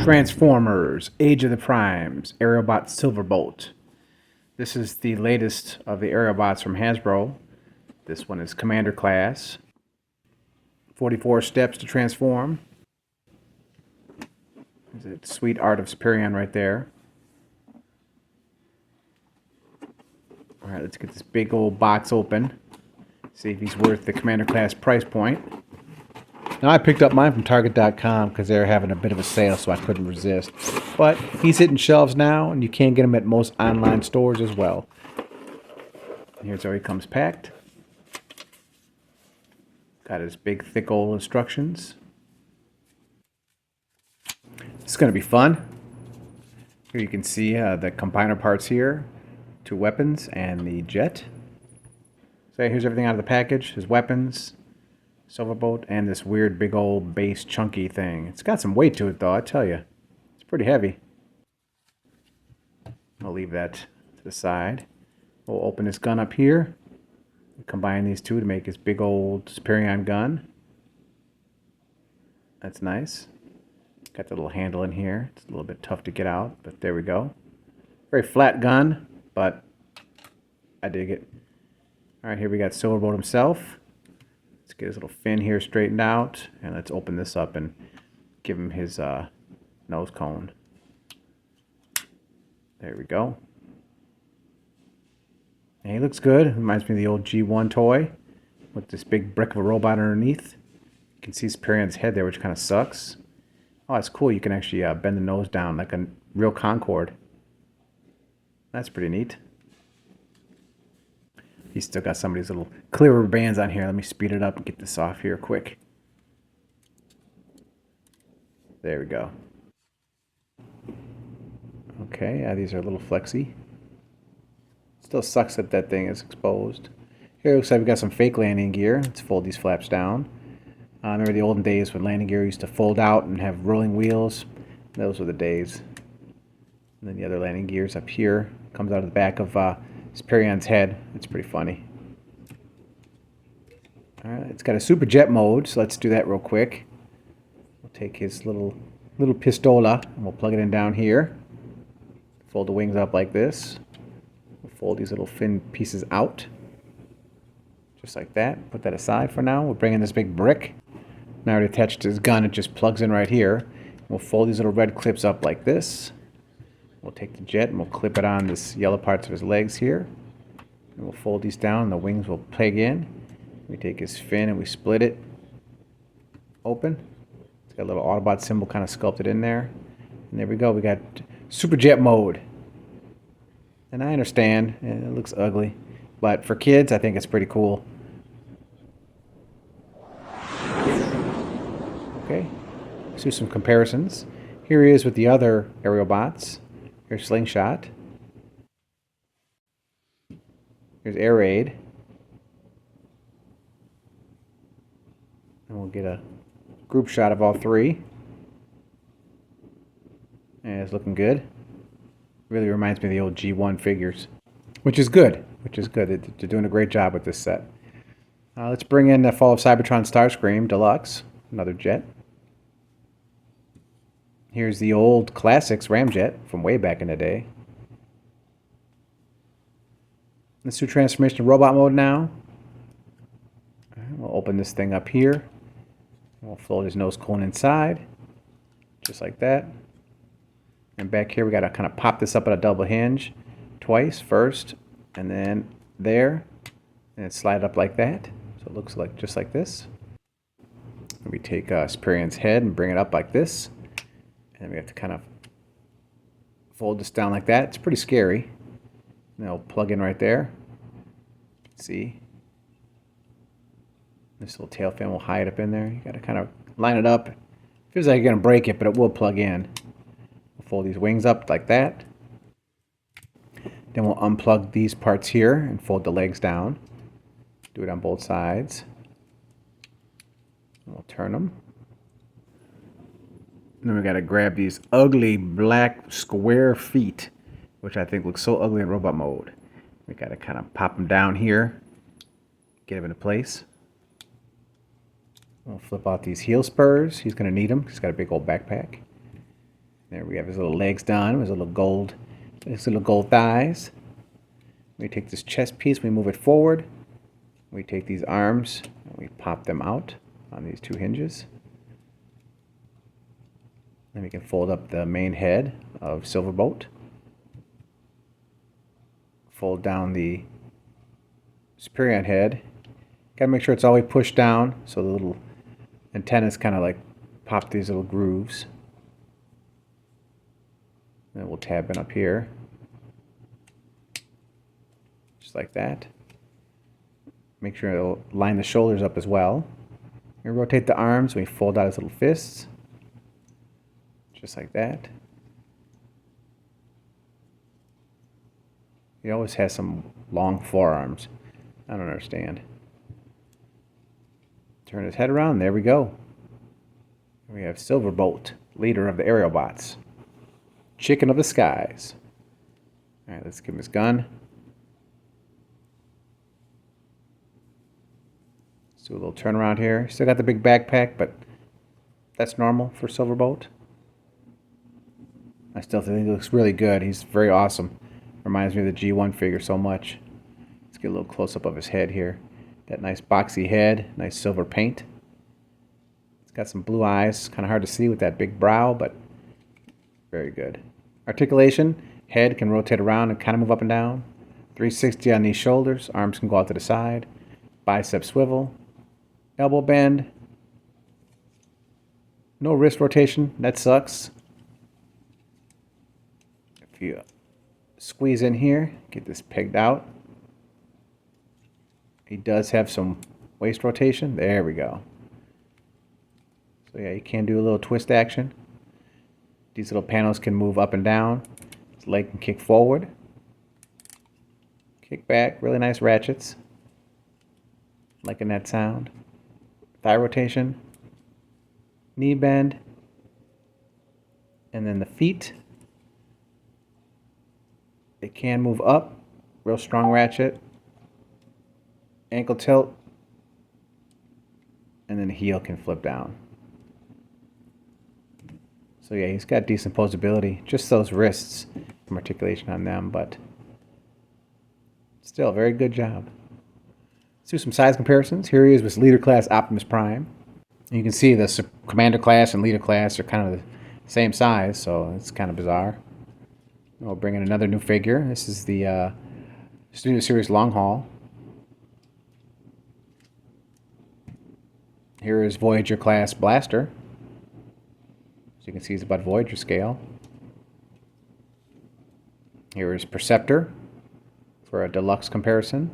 Transformers Age of the Primes Aerialbot Silverbolt. This is the latest of the Aerialbots from Hasbro. This one is Commander class. 44 steps to transform. There's a sweet art of Superion right there. Alright, let's get this big old box open. See if he's worth the Commander class price point. Now, I picked up mine from Target.com because they're having a bit of a sale, so I couldn't resist. But he's hitting shelves now, and you can get him at most online stores as well. Here's how he comes packed. Got his big, thick old instructions. It's going to be fun. Here you can see the combiner parts here. 2 weapons and the jet. So here's everything out of the package. His weapons. Silverbolt, and this weird big old base chunky thing. It's got some weight to it though, I tell you. It's pretty heavy. I'll leave that to the side. We'll open this gun up here. Combine these two to make his big old Superion gun. That's nice. Got the little handle in here. It's a little bit tough to get out, but there we go. Very flat gun, but I dig it. Alright, here we got Silverbolt himself. Let's get his little fin here straightened out, and let's open this up and give him his nose cone. There we go. And he looks good. Reminds me of the old G1 toy with this big brick of a robot underneath. You can see Superion's head there, which kind of sucks. Oh, that's cool. You can actually bend the nose down like a real Concorde. That's pretty neat. He's still got some of these little clearer bands on here. Let me speed it up and get this off here quick. There we go. Okay, these are a little flexy. Still sucks that that thing is exposed. Here it looks like we got some fake landing gear. Let's fold these flaps down. Remember the olden days when landing gear used to fold out and have rolling wheels? Those were the days. And then the other landing gears up here. Comes out of the back of Superion's head. It's pretty funny. Alright, it's got a super jet mode, so let's do that real quick. We'll take his little pistola and we'll plug it in down here. Fold the wings up like this. We'll fold these little fin pieces out. Just like that. Put that aside for now. We'll bring in this big brick. Now already attached to his gun, it just plugs in right here. We'll fold these little red clips up like this. We'll take the jet and we'll clip it on this yellow parts of his legs here. And we'll fold these down and the wings will peg in. We take his fin and we split it open. It's got a little Autobot symbol kind of sculpted in there. And there we go. We got super jet mode. And I understand, it looks ugly. But for kids, I think it's pretty cool. Okay, let's do some comparisons. Here he is with the other Aerialbots. Here's Slingshot. Here's Air Raid. And we'll get a group shot of all three. And it's looking good. Really reminds me of the old G1 figures. Which is good. They're doing a great job with this set. Let's bring in the Fall of Cybertron Starscream Deluxe. Another jet. Here's the old classics ramjet from way back in the day. Let's do transformation to robot mode now. Right, we'll open this thing up here. We'll fold his nose cone inside. Just like that. And back here we got to kind of pop this up at a double hinge. Twice first. And then there. And it slide up like that. So it looks like just like this. And we take Superion's head and bring it up like this. And we have to kind of fold this down like that. It's pretty scary. And it'll plug in right there. See? This little tail fin will hide up in there. You got to kind of line it up. Feels like you're going to break it, but it will plug in. We'll fold these wings up like that. Then we'll unplug these parts here and fold the legs down. Do it on both sides. And we'll turn them. And then we got to grab these ugly black square feet, which I think look so ugly in robot mode. We got to kind of pop them down here, get them into place. We'll flip out these heel spurs. He's going to need them. He's got a big old backpack. There we have his little legs done, his little gold thighs. We take this chest piece, we move it forward. We take these arms and we pop them out on these two hinges. Then we can fold up the main head of Silverbolt. Fold down the Superion head. Gotta make sure it's always pushed down so the little antennas kind of like pop these little grooves. Then we'll tab in up here. Just like that. Make sure it'll line the shoulders up as well. We rotate the arms, we fold out his little fists. Just like that. He always has some long forearms. I don't understand. Turn his head around, there we go. We have Silverbolt, leader of the Aerialbots. Chicken of the skies. Alright, let's give him his gun. Let's do a little turnaround here. Still got the big backpack, but that's normal for Silverbolt. I still think he looks really good. He's very awesome. Reminds me of the G1 figure so much. Let's get a little close-up of his head here. That nice boxy head, nice silver paint. It's got some blue eyes. Kind of hard to see with that big brow, but very good. Articulation. Head can rotate around and kind of move up and down. 360 on these shoulders. Arms can go out to the side. Bicep swivel. Elbow bend. No wrist rotation. That sucks. If you squeeze in here, get this pegged out. He does have some waist rotation. There we go. So yeah, you can do a little twist action. These little panels can move up and down. His leg can kick forward. Kick back. Really nice ratchets. Liking that sound. Thigh rotation. Knee bend. And then the feet. They can move up. Real strong ratchet. Ankle tilt. And then the heel can flip down. So yeah, he's got decent posability. Just those wrists, some articulation on them, but still, very good job. Let's do some size comparisons. Here he is with Leader Class Optimus Prime. And you can see the Commander Class and Leader Class are kind of the same size, so it's kind of bizarre. We'll bring in another new figure. This is the Studio Series Long Haul. Here is Voyager Class Blaster. So you can see he's about Voyager scale. Here is Perceptor for a deluxe comparison.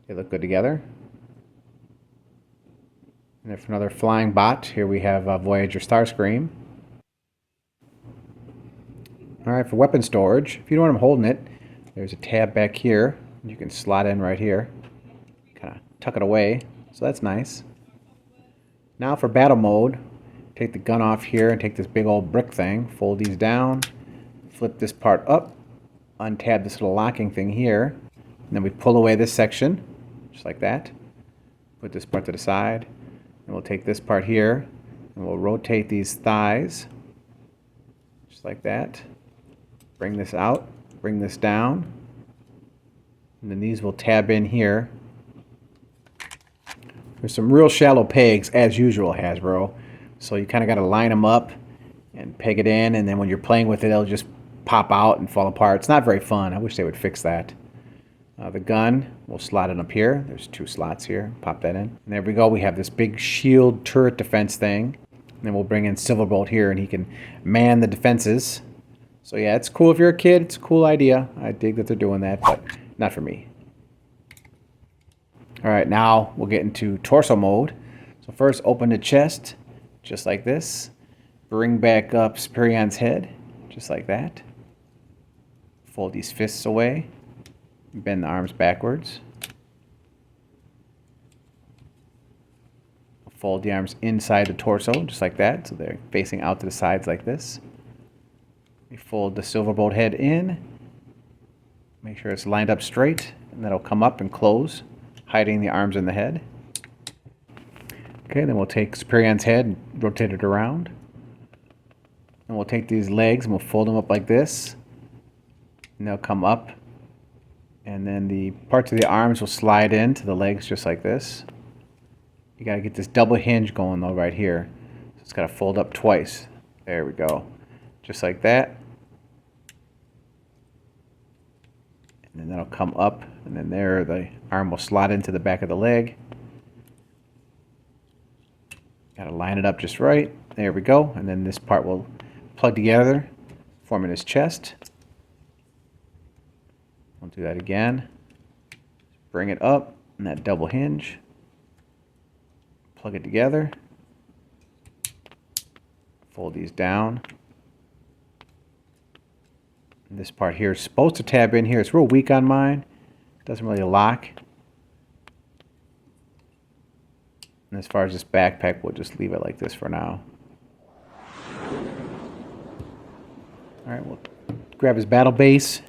They look good together. And then for another flying bot, here we have Voyager Starscream. Alright, for weapon storage, if you don't want them holding it, there's a tab back here. You can slot in right here. Kind of tuck it away, so that's nice. Now for battle mode, take the gun off here and take this big old brick thing, fold these down, flip this part up, untab this little locking thing here, and then we pull away this section, just like that. Put this part to the side, and we'll take this part here, and we'll rotate these thighs, just like that. Bring this out, bring this down, and then these will tab in here. There's some real shallow pegs, as usual, Hasbro. So you kind of got to line them up and peg it in, and then when you're playing with it, it'll just pop out and fall apart. It's not very fun. I wish they would fix that. The gun, we'll slot it up here. There's two slots here. Pop that in. And there we go. We have this big shield turret defense thing. And then we'll bring in Silverbolt here, and he can man the defenses. So yeah, it's cool if you're a kid. It's a cool idea. I dig that they're doing that, but not for me. All right, now we'll get into torso mode. So first, open the chest, just like this. Bring back up Superion's head, just like that. Fold these fists away. Bend the arms backwards. Fold the arms inside the torso, just like that, so they're facing out to the sides like this. We fold the Silverbolt head in. Make sure it's lined up straight, and that'll come up and close, hiding the arms and the head. Okay, then we'll take Superion's head and rotate it around. And we'll take these legs and we'll fold them up like this. And they'll come up. And then the parts of the arms will slide into the legs just like this. You got to get this double hinge going though right here. So it's got to fold up twice. There we go. Just like that. And then that'll come up. And then there the arm will slide into the back of the leg. Got to line it up just right. There we go. And then this part will plug together, forming his chest. We'll do that again. Bring it up and that double hinge. Plug it together. Fold these down. And this part here is supposed to tab in here. It's real weak on mine. Doesn't really lock. And as far as this backpack, we'll just leave it like this for now. Alright, we'll grab his battle base.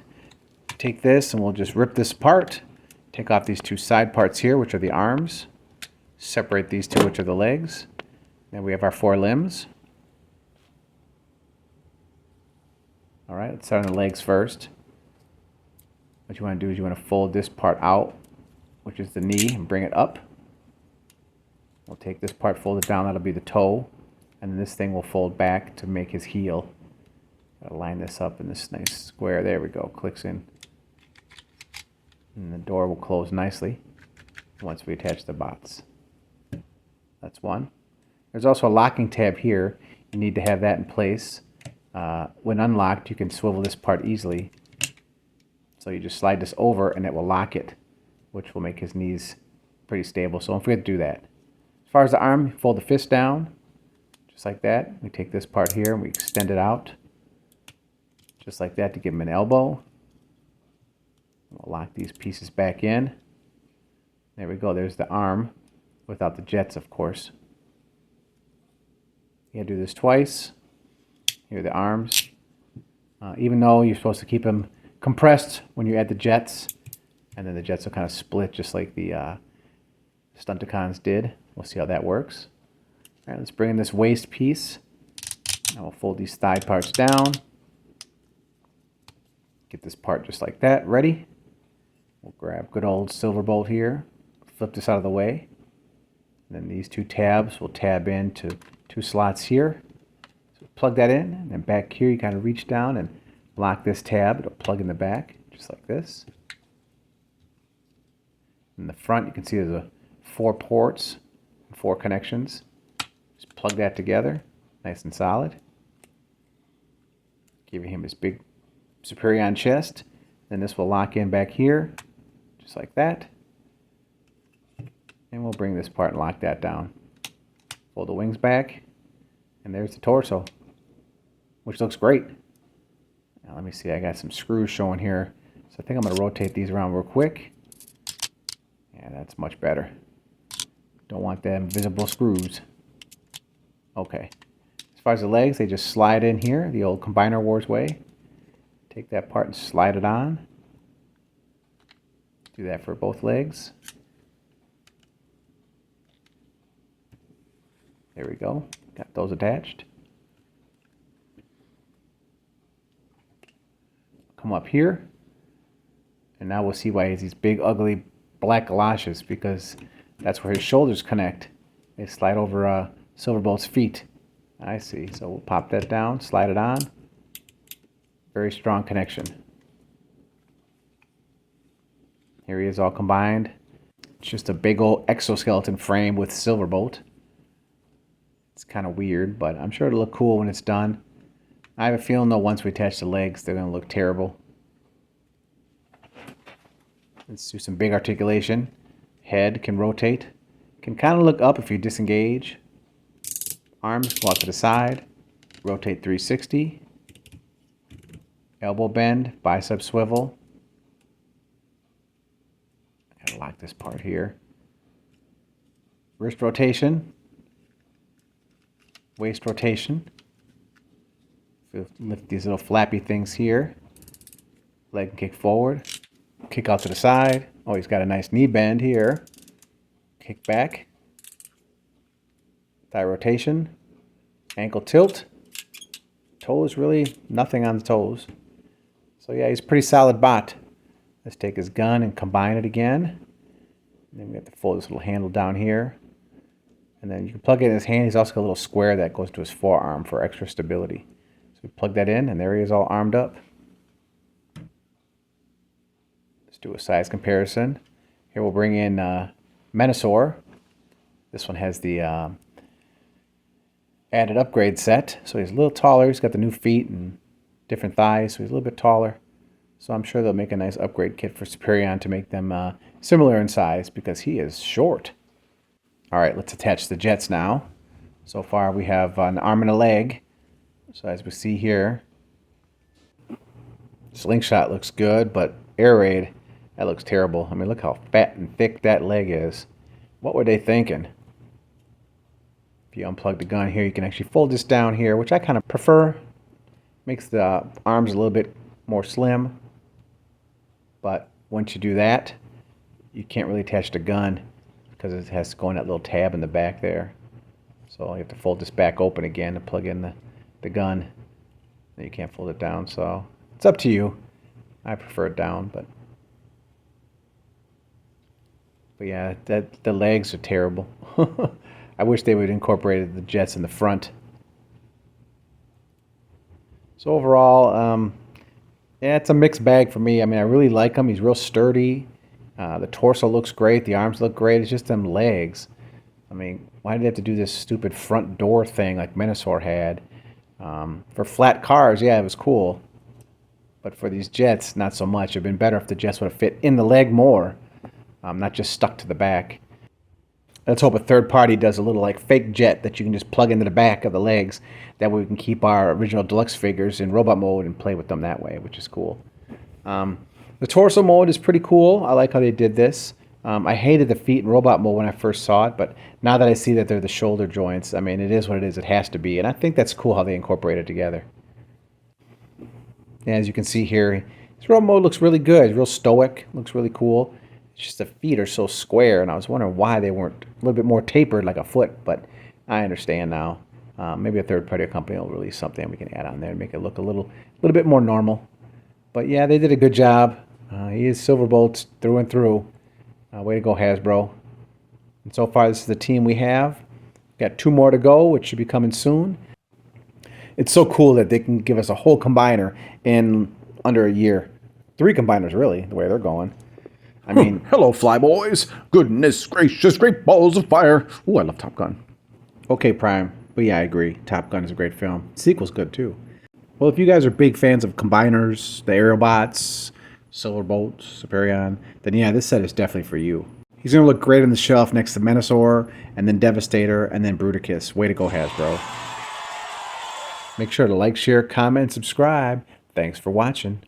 Take this and we'll just rip this apart. Take off these two side parts here, which are the arms. Separate these two, which are the legs. Then we have our 4 limbs. Alright, let's start on the legs first. What you want to do is you want to fold this part out, which is the knee, and bring it up. We'll take this part, fold it down, that'll be the toe. And then this thing will fold back to make his heel. Gotta line this up in this nice square. There we go, clicks in. And the door will close nicely once we attach the bots. That's one. There's also a locking tab here. You need to have that in place. When unlocked, you can swivel this part easily. So you just slide this over and it will lock it, which will make his knees pretty stable. So don't forget to do that. As far as the arm, fold the fist down, just like that. We take this part here and we extend it out, just like that, to give him an elbow. We'll lock these pieces back in. There we go. There's the arm, without the jets, of course. You gotta do this twice. Here are the arms. Even though you're supposed to keep them compressed when you add the jets, and then the jets will kind of split just like the Stunticons did. We'll see how that works. All right, let's bring in this waist piece. Now we'll fold these thigh parts down. Get this part just like that, ready. We'll grab good old Silverbolt here, flip this out of the way. And then these two tabs will tab into 2 slots here. So plug that in, and then back here you kind of reach down and lock this tab. It'll plug in the back, just like this. In the front, you can see there's 4 ports, 4 connections. Just plug that together, nice and solid. Giving him his big Superion chest. Then this will lock in back here, just like that. And we'll bring this part and lock that down. Fold the wings back, and there's the torso, which looks great. Now let me see, I got some screws showing here. So I think I'm going to rotate these around real quick. Yeah, that's much better. Don't want them invisible screws. Okay. As far as the legs, they just slide in here, the old Combiner Wars way. Take that part and slide it on. Do that for both legs. There we go. Got those attached. Come up here. And now we'll see why he has these big, ugly black galoshes, because that's where his shoulders connect. They slide over Silverbolt's feet. I see. So we'll pop that down, slide it on. Very strong connection. Here he is all combined. It's just a big old exoskeleton frame with Silverbolt. It's kind of weird, but I'm sure it'll look cool when it's done. I have a feeling though once we attach the legs, they're going to look terrible. Let's do some big articulation. Head can rotate. Can kind of look up if you disengage. Arms go out to the side. Rotate 360. Elbow bend, bicep swivel. I gotta lock this part here. Wrist rotation. Waist rotation. Lift these little flappy things here. Leg kick forward. Kick out to the side. Oh, he's got a nice knee bend here. Kick back. Thigh rotation. Ankle tilt. Toe toes, really nothing on the toes. So yeah, he's a pretty solid bot. Let's take his gun and combine it again. And then we have to fold this little handle down here. And then you can plug it in his hand. He's also got a little square that goes to his forearm for extra stability. So we plug that in, and there he is all armed up. Let's do a size comparison. Here we'll bring in Menosaur. This one has the added upgrade set. So he's a little taller. He's got the new feet and different thighs, so he's a little bit taller. So I'm sure they'll make a nice upgrade kit for Superion to make them similar in size, because he is short. All right, let's attach the jets now. So far we have an arm and a leg. So as we see here, slingshot looks good, but air raid, that looks terrible. I mean, look how fat and thick that leg is. What were they thinking? If you unplug the gun here, you can actually fold this down here, which I kind of prefer. Makes the arms a little bit more slim. But once you do that, you can't really attach the gun, because it has to go in that little tab in the back there. So you have to fold this back open again to plug in the gun. And you can't fold it down, so it's up to you. I prefer it down, but yeah, the legs are terrible. I wish they would incorporate the jets in the front. So overall, yeah, it's a mixed bag for me. I mean, I really like him. He's real sturdy. The torso looks great. The arms look great. It's just them legs. I mean, why did they have to do this stupid front door thing like Menosaur had? For flat cars, yeah, it was cool. But for these jets, not so much. It would have been better if the jets would have fit in the leg more, not just stuck to the back. Let's hope a third party does a little like fake jet that you can just plug into the back of the legs. That way we can keep our original deluxe figures in robot mode and play with them that way, which is cool. The torso mode is pretty cool. I like how they did this. I hated the feet in robot mode when I first saw it, but now that I see that they're the shoulder joints, I mean, it is what it is. It has to be, and I think that's cool how they incorporate it together. And as you can see here, his robot mode looks really good. He's real stoic. Looks really cool. It's just the feet are so square, and I was wondering why they weren't a little bit more tapered like a foot, but I understand now. Maybe a third-party company will release something we can add on there and make it look a little bit more normal. But yeah, they did a good job. He is Silverbolt through and through. Way to go, Hasbro. And so far, this is the team we have. Got 2 more to go, which should be coming soon. It's so cool that they can give us a whole combiner in under a year. 3 combiners, really, the way they're going. I mean... Hello, Flyboys. Goodness gracious, great balls of fire. Ooh, I love Top Gun. Okay, Prime. But yeah, I agree. Top Gun is a great film. The sequel's good, too. Well, if you guys are big fans of combiners, the Aerialbots, Silverbolt, Superion, then yeah, this set is definitely for you. He's going to look great on the shelf next to Menosaur, and then Devastator, and then Bruticus. Way to go, Hasbro. Make sure to like, share, comment, and subscribe. Thanks for watching.